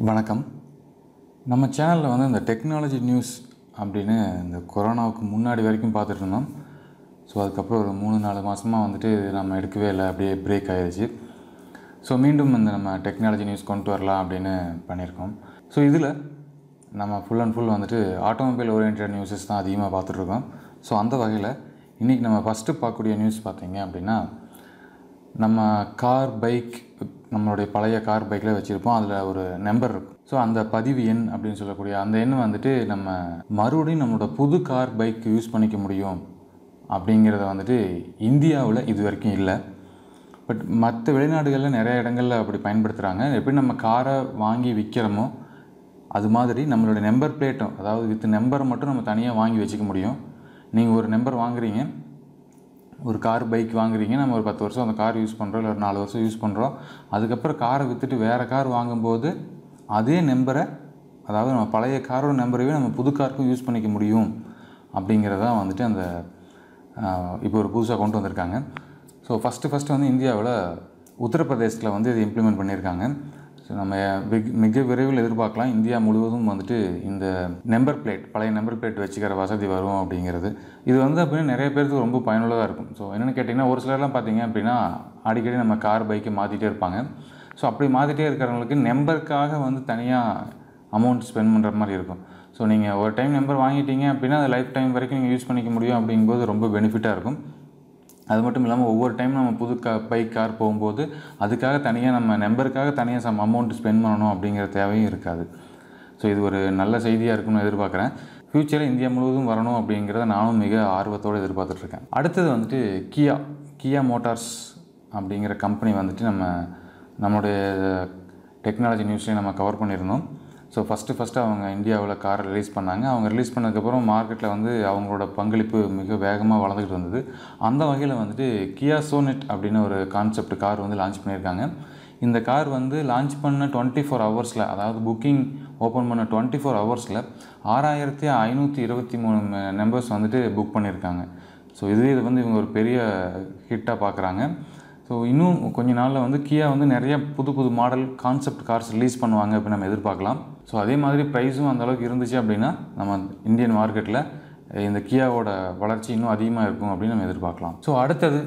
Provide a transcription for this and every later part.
வணக்கம். நம்ம சேனலில் வந்து இந்த டெக்னாலஜி நியூஸ் அப்படின்னு இந்த கொரோனாவுக்கு முன்னாடி வரைக்கும் பார்த்துட்டு இருந்தோம். ஸோ அதுக்கப்புறம் ஒரு 3-4 மாதமாக வந்துட்டு நம்ம எடுக்கவே இல்லை, அப்படியே பிரேக் ஆகிடுச்சு. ஸோ மீண்டும் இந்த நம்ம டெக்னாலஜி நியூஸ் கொண்டு வரலாம் அப்படின்னு பண்ணியிருக்கோம். ஸோ இதில் நம்ம ஃபுல் அண்ட் ஃபுல் வந்துட்டு ஆட்டோமொபைல் ஓரியன்ட் நியூஸஸ் தான் அதிகமாக பார்த்துட்ருக்கோம். ஸோ அந்த வகையில் இன்றைக்கி நம்ம ஃபஸ்ட்டு பார்க்கக்கூடிய நியூஸ் பார்த்திங்க அப்படின்னா, நம்ம கார் பைக் நம்மளுடைய பழைய கார் பைக்கில் வச்சுருப்போம். அதில் ஒரு நம்பர் இருக்கும். ஸோ அந்த பதிவு எண் அப்படின்னு சொல்லக்கூடிய அந்த எண் வந்துட்டு நம்ம மறுபடியும் நம்மளோட புது கார் பைக் யூஸ் பண்ணிக்க முடியும் அப்படிங்கிறத வந்துட்டு இந்தியாவில் இது வரைக்கும் இல்லை. பட் மற்ற வெளிநாடுகளில் நிறைய இடங்களில் அப்படி பயன்படுத்துகிறாங்க. எப்படி நம்ம காரை வாங்கி விற்கிறோமோ அது மாதிரி நம்மளுடைய நம்பர் பிளேட்டும், அதாவது வித் நம்பரை மட்டும் நம்ம தனியாக வாங்கி வச்சுக்க முடியும். நீங்கள் ஒரு நம்பர் வாங்குறீங்க, ஒரு கார் பைக் வாங்குறீங்க, நம்ம ஒரு 10 வருஷம் அந்த கார் யூஸ் பண்ணுறோம், இல்லை ஒரு 4 வருஷம் யூஸ் பண்ணுறோம். அதுக்கப்புறம் காரை விற்றுட்டு வேறு கார் வாங்கும்போது அதே நம்பரை, அதாவது நம்ம பழைய காரோட நம்பரையே நம்ம புது காருக்கும் யூஸ் பண்ணிக்க முடியும் அப்படிங்கிறதான் வந்துட்டு அந்த இப்போ ஒரு புதுசாக கொண்டு வந்திருக்காங்க. ஸோ ஃபஸ்ட்டு வந்து இந்தியாவில் உத்தரப்பிரதேசத்தில் வந்து இது இம்ப்ளிமெண்ட் பண்ணியிருக்காங்க. ஸோ நம்ம மிக விரைவில் எதிர்பார்க்கலாம் இந்தியா முழுவதும் வந்துட்டு இந்த நம்பர் பிளேட், பழைய நம்பர் பிளேட் வச்சுக்கிற வசதி வரும் அப்படிங்கிறது. இது வந்து அப்படின்னா நிறைய பேருக்கு ரொம்ப பயனுள்ளதாக இருக்கும். ஸோ என்னென்னு கேட்டிங்கன்னா, ஒரு சிலர்லாம் பார்த்திங்க அப்படின்னா அடிக்கடி நம்ம கார் பைக்கை மாற்றிட்டே இருப்பாங்க. ஸோ அப்படி மாற்றிட்டே இருக்கிறவங்களுக்கு நம்பருக்காக வந்து தனியாக அமௌண்ட் ஸ்பெண்ட் பண்ணுற மாதிரி இருக்கும். ஸோ நீங்கள் ஒரு டைம் நம்பர் வாங்கிட்டீங்க அப்படின்னா அது லைஃப் டைம் வரைக்கும் நீங்கள் யூஸ் பண்ணிக்க முடியும் அப்படிங்கும்போது ரொம்ப பெனிஃபிட்டாக இருக்கும். அது மட்டும் இல்லாமல் ஒவ்வொரு டைம் நம்ம புது பைக் கார் போகும்போது அதுக்காக தனியாக நம்ம நம்பருக்காக தனியாக சம் அமௌண்ட் ஸ்பெண்ட் பண்ணணும் அப்படிங்கிற தேவையும் இருக்காது. ஸோ இது ஒரு நல்ல செய்தியாக இருக்குன்னு எதிர்பார்க்குறேன். ஃப்யூச்சரில் இந்தியா முழுவதும் வரணும் அப்படிங்கிறத நானும் மிக ஆர்வத்தோடு எதிர்பார்த்துட்ருக்கேன். அடுத்தது வந்துட்டு கியா மோட்டார்ஸ் அப்படிங்கிற கம்பெனி வந்துட்டு நம்மளுடைய டெக்னாலஜி நியூஸ்லேயும் நம்ம கவர் பண்ணியிருந்தோம். ஸோ ஃபஸ்ட்டு அவங்க இந்தியாவில் காரை ரிலீஸ் பண்ணாங்க. அவங்க ரிலீஸ் பண்ணதுக்கப்புறம் மார்க்கெட்டில் வந்து அவங்களோட பங்களிப்பு மிக வேகமாக வளர்ந்துக்கிட்டு வந்தது. அந்த வகையில் வந்துட்டு கியா சோனெட் அப்படின்னு ஒரு கான்செப்ட் கார் வந்து லான்ச் பண்ணியிருக்காங்க. இந்த கார் வந்து லான்ச் பண்ண 24 ஹவர்ஸில், அதாவது புக்கிங் ஓப்பன் பண்ண 24 ஹவர்ஸில் 6523 நம்பர்ஸ் வந்துட்டு புக் பண்ணியிருக்காங்க. ஸோ இது வந்து இவங்க ஒரு பெரிய ஹிட்டாக பார்க்குறாங்க. ஸோ இன்னும் கொஞ்ச நாளில் வந்து கியா வந்து நிறைய புது மாடல் கான்செப்ட் கார்ஸ் ரிலீஸ் பண்ணுவாங்க அப்படின்னு நம்ம எதிர்பார்க்கலாம். ஸோ அதே மாதிரி ப்ரைஸும் அந்தளவுக்கு இருந்துச்சு அப்படின்னா நம்ம இந்தியன் மார்க்கெட்டில் இந்த கியாவோட வளர்ச்சி இன்னும் அதிகமாக இருக்கும் அப்படின்னு நம்ம எதிர்பார்க்கலாம். ஸோ அடுத்தது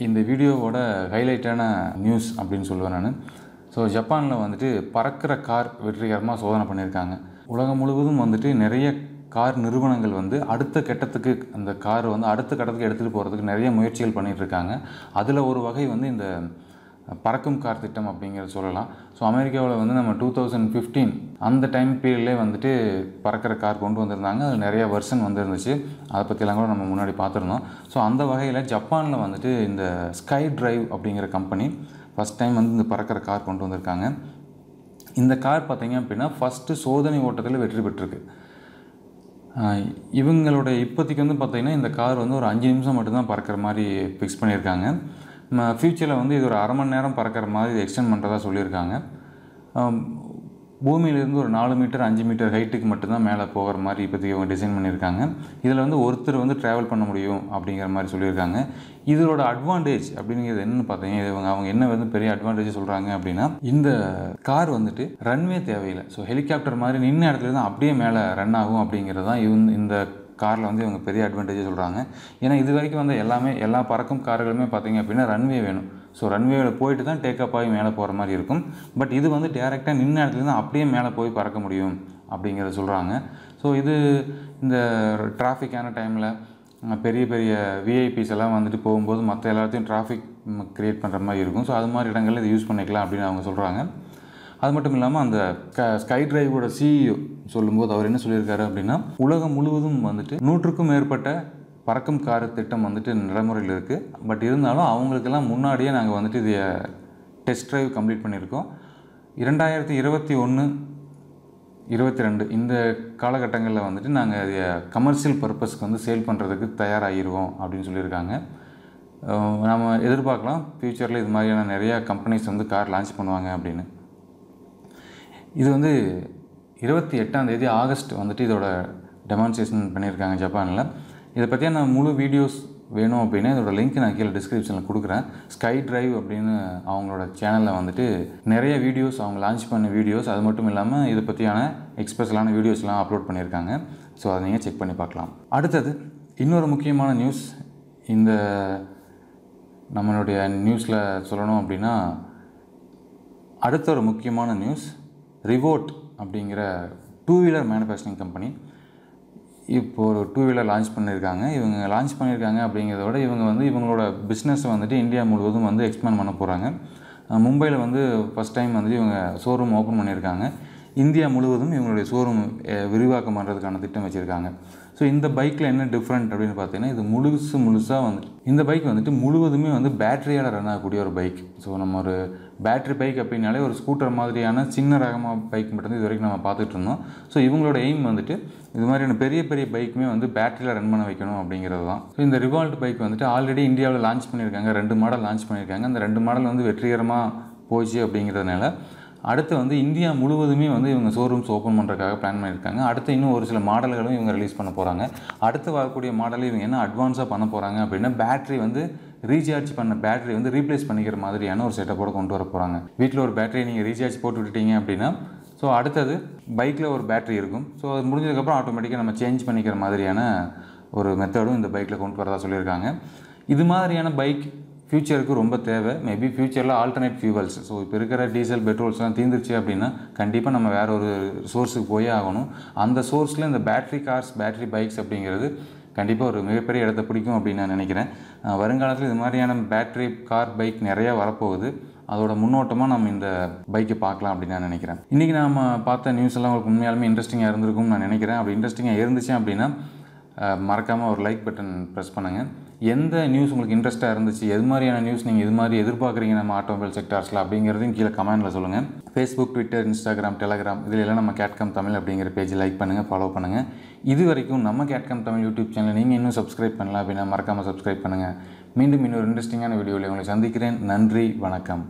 இந்த வீடியோவோட ஹைலைட்டான நியூஸ் அப்படின்னு சொல்லுவேன் நான். ஸோ ஜப்பானில் வந்துட்டு பறக்கிற கார் வெற்றிகரமாக சோதனை பண்ணியிருக்காங்க. உலகம் முழுவதும் வந்துட்டு நிறைய கார் நிறுவனங்கள் வந்து அடுத்த கட்டத்துக்கு அந்த கார் வந்து அடுத்த கட்டத்துக்கு எடுத்துகிட்டு போகிறதுக்கு நிறைய முயற்சிகள் பண்ணிகிட்ருக்காங்க. அதில் ஒரு வகை வந்து இந்த பறக்கும் கார் திட்டம் அப்படிங்கிறத சொல்லலாம். ஸோ அமெரிக்காவில் வந்து நம்ம 2015 அந்த டைம் பீரியட்லேயே வந்துட்டு பறக்கிற கார் கொண்டு வந்திருந்தாங்க. அதில் நிறைய வெர்ஷன் வந்துருந்துச்சு. அதை பற்றிலாம் கூட நம்ம முன்னாடி பார்த்துருந்தோம். ஸோ அந்த வகையில் ஜப்பானில் வந்துட்டு இந்த ஸ்கை டிரைவ் அப்படிங்கிற கம்பெனி ஃபஸ்ட் டைம் வந்து இந்த பறக்கிற கார் கொண்டு வந்திருக்காங்க. இந்த கார் பார்த்திங்க அப்படின்னா ஃபஸ்ட்டு சோதனை ஓட்டத்தில் வெற்றி பெற்றிருக்கு. இவங்களோட இப்போதைக்கு வந்து பார்த்திங்கன்னா இந்த கார் வந்து ஒரு 5 நிமிஷம் மட்டும்தான் பறக்கிற மாதிரி ஃபிக்ஸ் பண்ணியிருக்காங்க. ஃப்யூச்சரில் வந்து இது ஒரு அரை மணி நேரம் பறக்கிற மாதிரி இது எக்ஸ்டெண்ட் பண்ணுறதா சொல்லியிருக்காங்க. பூமியிலேருந்து ஒரு 4 மீட்டர் 5 மீட்டர் ஹைட்டுக்கு மட்டும்தான் மேலே போகிற மாதிரி இப்போதைக்கு அவங்க டிசைன் பண்ணியிருக்காங்க. இதில் வந்து ஒருத்தர் வந்து ட்ராவல் பண்ண முடியும் அப்படிங்கிற மாதிரி சொல்லியிருக்காங்க. இதோட அட்வான்டேஜ் அப்படிங்கிறது என்னென்னு பார்த்தீங்கன்னா, அவங்க என்ன வந்து பெரிய அட்வான்டேஜ் சொல்கிறாங்க அப்படின்னா, இந்த கார் வந்துட்டு ரன்வே தேவையில்லை. ஸோ ஹெலிகாப்டர் மாதிரி நின்ன இடத்துல தான் அப்படியே மேலே ரன் ஆகும் அப்படிங்கிறது தான் இந்த காரில் வந்து இவங்க பெரிய அட்வான்டேஜ் சொல்கிறாங்க. ஏன்னா இது வரைக்கும் வந்து எல்லா பறக்கும் கார்களுமே பார்த்திங்க அப்படின்னா ரன்வே வேணும். ஸோ ரன்வேவில் போயிட்டு தான் டேக்கப் ஆகி மேலே போகிற மாதிரி இருக்கும். பட் இது வந்து டேரெக்டாக நின்ன இடத்துல தான் அப்படியே மேலே போய் பறக்க முடியும் அப்படிங்கிறத சொல்கிறாங்க. ஸோ இது இந்த டிராஃபிக்கான டைமில் பெரிய விஐபிஸ் எல்லாம் வந்துட்டு போகும்போது மற்ற எல்லாத்தையும் டிராஃபிக் க்ரியேட் பண்ணுற மாதிரி இருக்கும். ஸோ அது மாதிரி இடங்களில் இது யூஸ் பண்ணிக்கலாம் அப்படின்னு அவங்க சொல்கிறாங்க. அது மட்டும் இல்லாமல் அந்த ஸ்கை டிரைவோட சிஇஓ சொல்லும்போது அவர் என்ன சொல்லியிருக்காரு அப்படின்னா, உலகம் முழுவதும் வந்துட்டு 100க்கும் மேற்பட்ட பறக்கும் கார் திட்டம் வந்துட்டு நடைமுறையில் இருக்குது. பட் இருந்தாலும் அவங்களுக்கெல்லாம் முன்னாடியே நாங்கள் வந்துட்டு இதை டெஸ்ட் ட்ரைவ் கம்ப்ளீட் பண்ணியிருக்கோம். 2021, 22 இந்த காலகட்டங்களில் வந்துட்டு நாங்கள் இதை கமர்ஷியல் பர்பஸ்க்கு வந்து சேல் பண்ணுறதுக்கு தயாராகிடுவோம் அப்படின்னு சொல்லியிருக்காங்க. நம்ம எதிர்பார்க்கலாம் ஃப்யூச்சரில் இது மாதிரியான நிறையா கம்பெனிஸ் வந்து கார் லான்ச் பண்ணுவாங்க அப்படின்னு. இது வந்து 28 ஆகஸ்ட் வந்துட்டு இதோட டெமான்ஸ்ட்ரேஷன் பண்ணியிருக்காங்க ஜப்பானில். இதை பற்றியான முழு வீடியோஸ் வேணும் அப்படின்னா இதோட லிங்க் நான் கீழே டிஸ்கிரிப்ஷனில் கொடுக்குறேன். ஸ்கை டிரைவ் அப்படின்னு அவங்களோட சேனலில் வந்துட்டு நிறைய வீடியோஸ், அவங்க லான்ச் பண்ண வீடியோஸ், அது மட்டும் இல்லாமல் இதை பற்றியான எக்ஸ்பெஷலான வீடியோஸ்லாம் அப்லோட் பண்ணியிருக்காங்க. ஸோ அதை நீங்கள் செக் பண்ணி பார்க்கலாம். அடுத்தது இன்னொரு முக்கியமான நியூஸ், இந்த நம்மளுடைய நியூஸில் சொல்லணும் அப்படின்னா அடுத்த ஒரு முக்கியமான நியூஸ், ரிவோட் அப்படிங்கிற 2 வீலர் மேனுஃபேக்சரிங் கம்பெனி இப்போ ஒரு 2 வீலர் லான்ச் பண்ணியிருக்காங்க. இவங்க லான்ச் பண்ணியிருக்காங்க அப்படிங்கிறத விட இவங்க வந்து இவங்களோட பிஸ்னஸை வந்துட்டு இந்தியா முழுவதும் வந்து எக்ஸ்பேண்ட் பண்ண போகிறாங்க. மும்பையில் வந்து ஃபஸ்ட் டைம் வந்து இவங்க ஷோரூம் ஓப்பன் பண்ணியிருக்காங்க. இந்தியா முழுவதும் இவங்களுடைய ஷோரூம் விரிவாக்கம் பண்ணுறதுக்கான திட்டம் வச்சுருக்காங்க. ஸோ இந்த பைக்கில் என்ன டிஃப்ரெண்ட் அப்படின்னு பார்த்தீங்கன்னா, இது முழுசாக வந்துட்டு இந்த பைக் வந்துட்டு முழுவதுமே வந்து பேட்டரியால் ரன் ஆகக்கூடிய ஒரு பைக். ஸோ நம்ம ஒரு பேட்ரி பைக் அப்படின்னாலே ஒரு ஸ்கூட்டர் மாதிரியான சின்ன ரகமாக பைக் மட்டும் இது வரைக்கும் நம்ம பார்த்துட்டு இருந்தோம். ஸோ இவங்களோட எய்ம் வந்துட்டு இது மாதிரியான பெரிய பெரிய பைக்குமே வந்து பேட்டரியில் ரன் பண்ண வைக்கணும் அப்படிங்கிறது தான். ஸோ இந்த ரிவால்ட் பைக் வந்துட்டு ஆல்ரெடி இந்தியாவில் லான்ச் பண்ணியிருக்காங்க. 2 மாடல் லான்ச் பண்ணியிருக்காங்க. அந்த 2 மாடல் வந்து வெற்றிகரமாக போச்சு அப்படிங்கிறதுனால அடுத்து வந்து இந்தியா முழுவதுமே வந்து இவங்க ஷோரூம்ஸ் ஓப்பன் பண்ணுறதுக்காக பிளான் பண்ணியிருக்காங்க. அடுத்து இன்னும் ஒரு சில மாடல்களும் இவங்க ரிலீஸ் பண்ண போகிறாங்க. அடுத்து வரக்கூடிய மாடல் இவங்க என்ன அட்வான்ஸாக பண்ண போகிறாங்க அப்படின்னா, பேட்டரி வந்து ரீசார்ஜ் பண்ண பேட்டரி வந்து ரீப்ளேஸ் பண்ணிக்கிற மாதிரியான ஒரு செட்டப்போடு கொண்டு வர போகிறாங்க. வீட்டில் ஒரு பேட்டரியை நீங்கள் ரீசார்ஜ் போட்டு விட்டுட்டீங்க அப்படின்னா, ஸோ அடுத்தது பைக்கில் ஒரு பேட்டரி இருக்கும். ஸோ அது முடிஞ்சதுக்கப்புறம் ஆட்டோமேட்டிக்காக நம்ம சேஞ்ச் பண்ணிக்கிற மாதிரியான ஒரு மெத்தடும் இந்த பைக்கில் கொண்டு வரதா சொல்லியிருக்காங்க. இது மாதிரியான பைக் ஃப்யூச்சருக்கு ரொம்ப தேவை. மேபி ஃப்யூச்சரில் ஆல்டர்னேட் ஃபியூவல்ஸ், ஸோ இப்போ இருக்கிற டீசல் பெட்ரோல்ஸ்லாம் தீர்ந்துருச்சு அப்படின்னா கண்டிப்பாக நம்ம வேறு ஒரு சோர்ஸுக்கு போயே ஆகணும். அந்த சோர்ஸில் இந்த பேட்ரி கார்ஸ், பேட்ரி பைக்ஸ் அப்படிங்கிறது கண்டிப்பாக ஒரு மிகப்பெரிய இடத்த பிடிக்கும் அப்படின்னு நான் நினைக்கிறேன். வருங்காலத்தில் இது மாதிரியான பேட்ரி கார் பைக் நிறையா வரப்போகுது. அதோட முன்னோட்டமாக நம்ம இந்த பைக்கை பார்க்கலாம் அப்படின்னு நான் நினைக்கிறேன். இன்றைக்கி நம்ம பார்த்த நியூஸ் எல்லாம் உங்களுக்கு உண்மையாலுமே இன்ட்ரெஸ்டிங்காக இருந்திருக்கும்னு நான் நினைக்கிறேன். அப்படி இன்ட்ரெஸ்டிங்காக இருந்துச்சு அப்படின்னா மறக்காமல் ஒரு லைக் பட்டன் ப்ரெஸ் பண்ணுங்கள். எந்த நியூஸ் உங்களுக்கு இன்ட்ரெஸ்ட்டாக இருந்துச்சு, எது மாதிரியான நியூஸ் நீங்கள் இது மாதிரி எதிர்பார்க்குறீங்க நம்ம ஆட்டோமொபைல் செக்டார்ஸில் அப்படிங்கிறதையும் கீழே கமெண்ட்டில் சொல்லுங்கள். ஃபேஸ்புக், ட்விட்டர், இன்ஸ்டாகிராம், டெலகிராம் இதில் எல்லாம் நம்ம கேட்காம் தமிழ் அப்படிங்கிற பேஜ் லைக் பண்ணுங்கள், ஃபாலோ பண்ணுங்கள். இது வரைக்கும் நம்ம கேட்காம் தமிழ் யூடியூப் சேனல் நீங்கள் இன்னும் சப்ஸ்கிரைப் பண்ணலாம் அப்படின்னா மறக்காமல் சப்ஸ்கிரைப் பண்ணுங்கள். மீண்டும் இன்னொரு இன்ட்ரெஸ்டிங்கான வீடியோவில் உங்களை சந்திக்கிறேன். நன்றி, வணக்கம்.